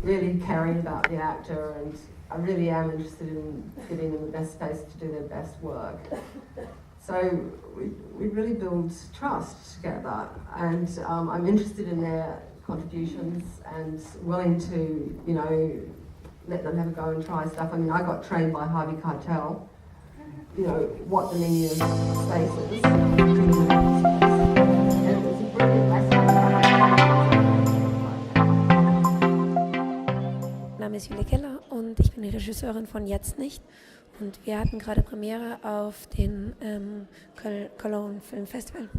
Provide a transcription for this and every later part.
really caring about the actor, and I really am interested in giving them the best space to do their best work. So we really build trust together, and I'm interested in their contributions and willing to, you know, let them have a go and try stuff. I mean, I got trained by Harvey Keitel, you know, what the meaning of space is. And it was a brilliant lesson. Mein Name ist Julia Keller und ich bin die Regisseurin von Jetzt nicht. Und wir hatten gerade Premiere auf den Cologne Film Festival.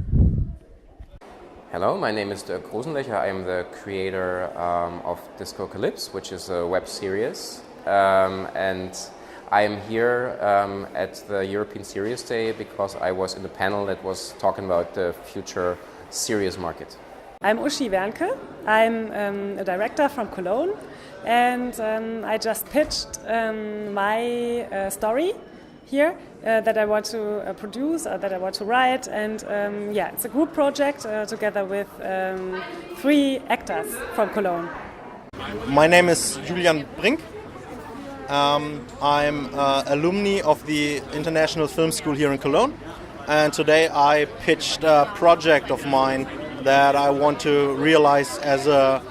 Hello, my name is Dirk Rosenlecher. I am the creator of Discocalypse, which is a web series. And I am here at the European Series Day because I was in the panel that was talking about the future series market. I'm Uschi Wernke. I'm a director from Cologne, and I just pitched my story here that I want to produce, that I want to write, and it's a group project together with 3 actors from Cologne. My name is Julian Brink. I'm alumni of the International Film School here in Cologne, and today I pitched a project of mine that I want to realize as a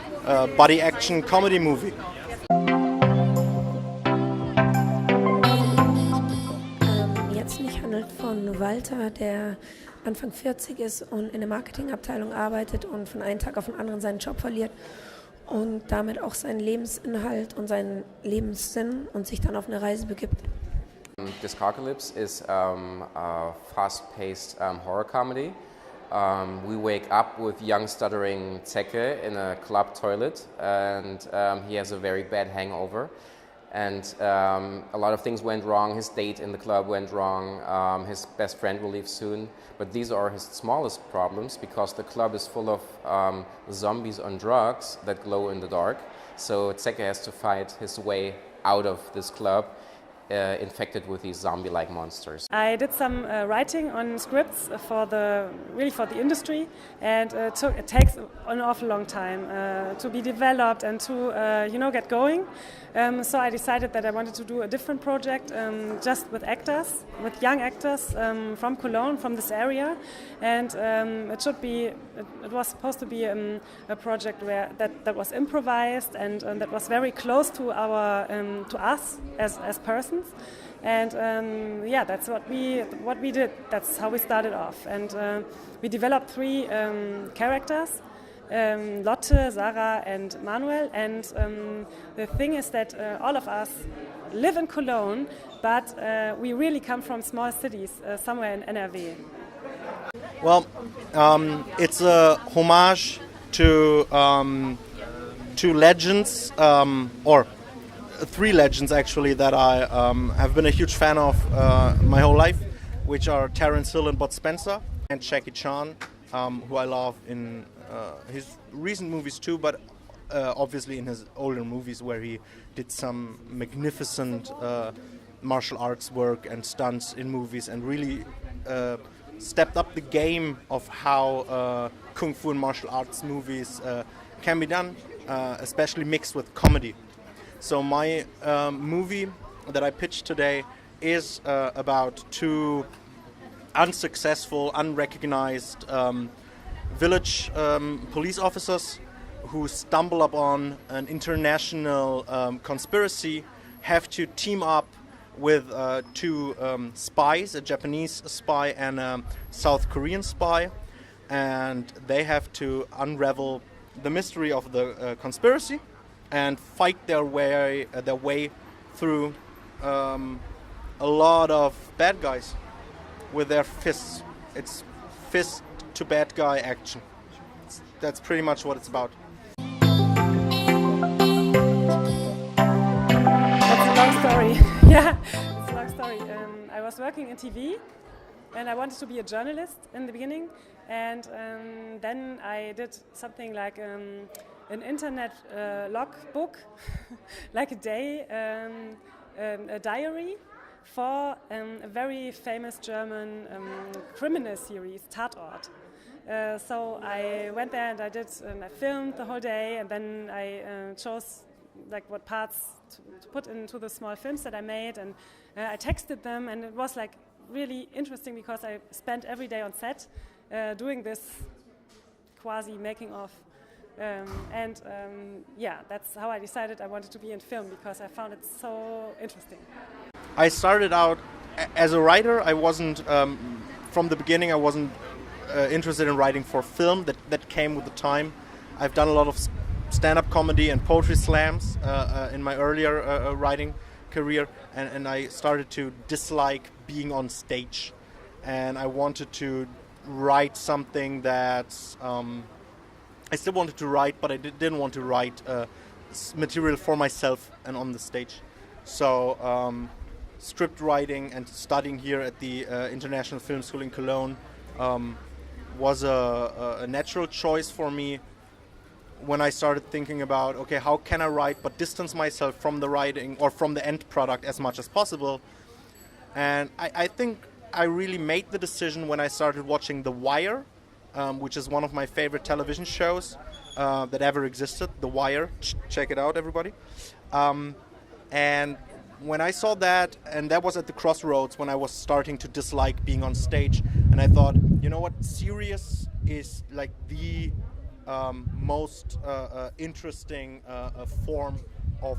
body action comedy movie. Jetzt nicht handelt von Walter, der Anfang 40 ist und in der Marketingabteilung arbeitet und von einem Tag auf den anderen seinen Job verliert und damit auch seinen Lebensinhalt und seinen Lebenssinn und sich dann auf eine Reise begibt. Discocalypse is a fast-paced horror comedy. We wake up with young stuttering Zecke in a club toilet, and he has a very bad hangover. And a lot of things went wrong. His date in the club went wrong. His best friend will leave soon. But these are his smallest problems because the club is full of zombies on drugs that glow in the dark. So Zecke has to fight his way out of this club. Infected with these zombie-like monsters. I did some writing on scripts for the industry, and it takes an awful long time to be developed and to get going. So I decided that I wanted to do a different project, just with actors, with young actors from Cologne, from this area, and it was supposed to be a project where that was improvised and that was very close to us as persons. And that's what we did. That's how we started off. And we developed 3 characters, Lotte, Sarah, and Manuel. And the thing is that all of us live in Cologne, but we really come from small cities somewhere in NRW. Well, it's a homage to 2 legends, or 3 legends actually, that I have been a huge fan of my whole life, which are Terence Hill and Bud Spencer, and Jackie Chan, who I love in his recent movies too, but obviously in his older movies where he did some magnificent martial arts work and stunts in movies and really stepped up the game of how kung fu and martial arts movies can be done, especially mixed with comedy. So my movie that I pitched today is about 2 unsuccessful, unrecognized village police officers who stumble upon an international conspiracy, have to team up with 2 spies, a Japanese spy and a South Korean spy, and they have to unravel the mystery of the conspiracy and fight their way through a lot of bad guys with their fists. It's fist to bad guy action. That's pretty much what it's about. That's a long story. Yeah, it's a long story. I was working in TV, and I wanted to be a journalist in the beginning, and then I did something like an internet logbook, like a diary for a very famous German criminal series, Tatort. So I went there and I filmed the whole day, and then I chose like what parts to put into the small films that I made, and I texted them, and it was like really interesting because I spent every day on set doing this quasi making of. That's how I decided I wanted to be in film, because I found it so interesting. I started out as a writer. I wasn't, from the beginning, I wasn't interested in writing for film. That came with the time. I've done a lot of stand-up comedy and poetry slams in my earlier writing career, and I started to dislike being on stage. And I wanted to write something that's... I still wanted to write, but I didn't want to write material for myself and on the stage. So script writing and studying here at the International Film School in Cologne was a natural choice for me when I started thinking about, okay, how can I write but distance myself from the writing or from the end product as much as possible. And I think I really made the decision when I started watching The Wire, which is one of my favorite television shows that ever existed, The Wire. Check it out, everybody. And when I saw that, and that was at the crossroads when I was starting to dislike being on stage, and I thought, you know what, serious is like the most interesting form of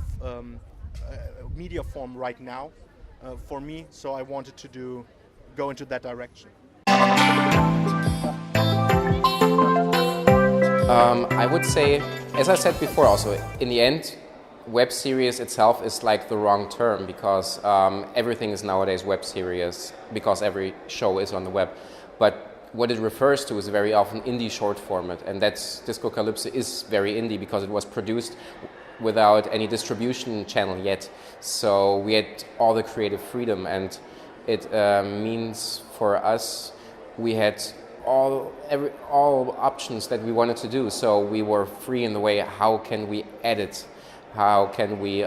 media form right now for me, so I wanted to go into that direction. I would say, as I said before also, in the end, web series itself is like the wrong term, because everything is nowadays web series, because every show is on the web. But what it refers to is very often indie short format, and that's Discocalypse is very indie because it was produced without any distribution channel yet. So we had all the creative freedom, and it means for us we had all options that we wanted to do. So we were free in the way, how can we edit? How can we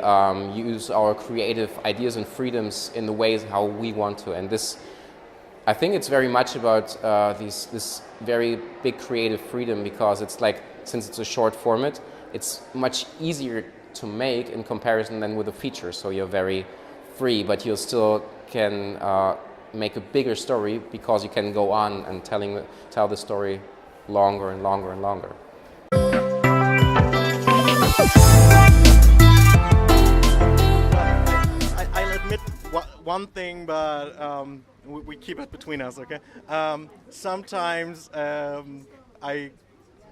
use our creative ideas and freedoms in the ways how we want to? And this, I think it's very much about this very big creative freedom, because it's like, since it's a short format, it's much easier to make in comparison than with a feature. So you're very free, but you still can make a bigger story because you can go on and tell the story longer and longer and longer. I'll admit one thing, but we keep it between us, okay? Sometimes I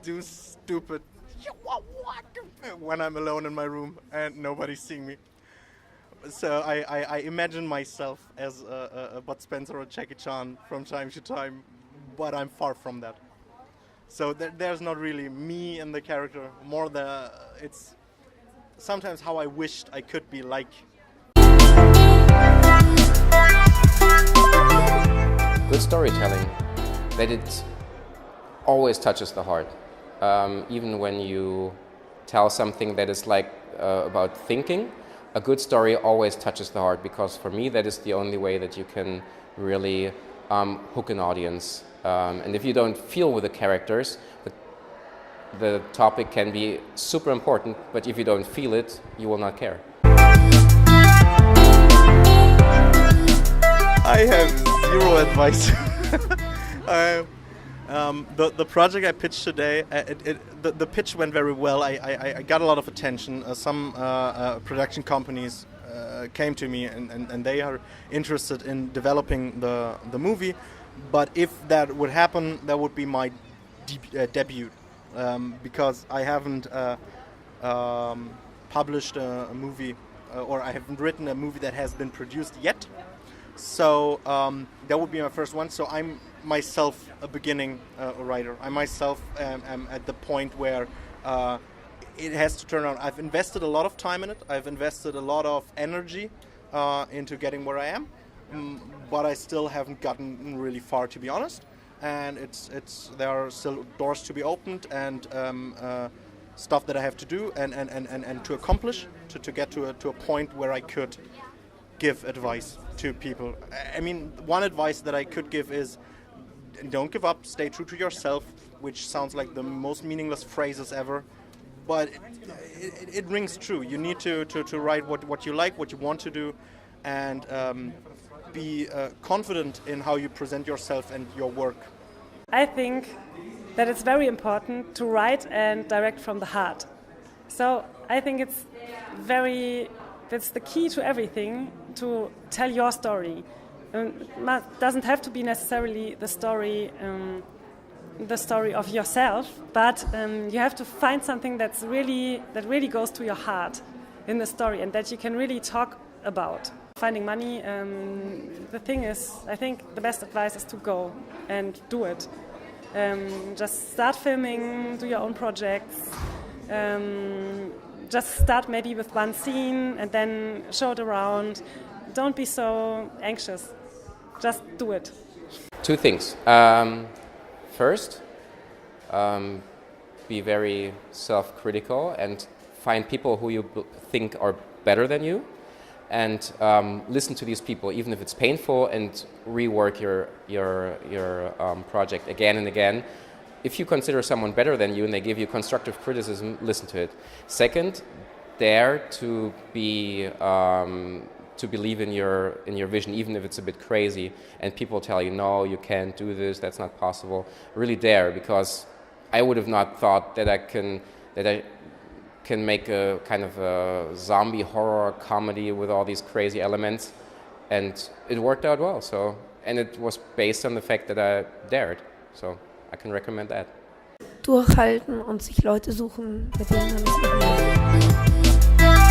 do stupid when I'm alone in my room and nobody's seeing me. So I imagine myself as a Bud Spencer or Jackie Chan from time to time, but I'm far from that. So there's not really me in the character, more it's sometimes how I wished I could be like. Good storytelling, that it always touches the heart. Even when you tell something that is like about thinking, a good story always touches the heart, because for me that is the only way that you can really hook an audience. And if you don't feel with the characters, the topic can be super important, but if you don't feel it, you will not care. I have zero advice. The project I pitched today, the pitch went very well. I got a lot of attention. Some production companies came to me and they are interested in developing the movie. But if that would happen, that would be my debut, because I haven't published a movie, or I haven't written a movie that has been produced yet. So that would be my first one. So I'm myself a beginning writer. I myself am at the point where it has to turn out. I've invested a lot of time in it. I've invested a lot of energy into getting where I am, but I still haven't gotten really far, to be honest. And there are still doors to be opened and stuff that I have to do and to accomplish to get to a point where I could give advice to people. I mean, one advice that I could give is don't give up, stay true to yourself, which sounds like the most meaningless phrases ever, but it rings true. You need to write what you like, what you want to do, and be confident in how you present yourself and your work. I think that it's very important to write and direct from the heart. So I think that's the key to everything, to tell your story. It doesn't have to be necessarily the story of yourself, but you have to find something that really goes to your heart in the story and that you can really talk about. Finding money, the thing is, I think the best advice is to go and do it. Just start filming, do your own projects. Just start maybe with one scene and then show it around. Don't be so anxious. Just do it. Two things. First, be very self-critical and find people who you think are better than you, and listen to these people, even if it's painful, and rework your project again and again. If you consider someone better than you and they give you constructive criticism, listen to it. Second, dare to believe in your vision, even if it's a bit crazy, and people tell you, no, you can't do this, that's not possible. Really dare, because I would have not thought that I can make a kind of a zombie horror comedy with all these crazy elements, and it worked out well. So, and it was based on the fact that I dared. So I can recommend that. Durchhalten und sich Leute suchen, mit denen man es machen kann.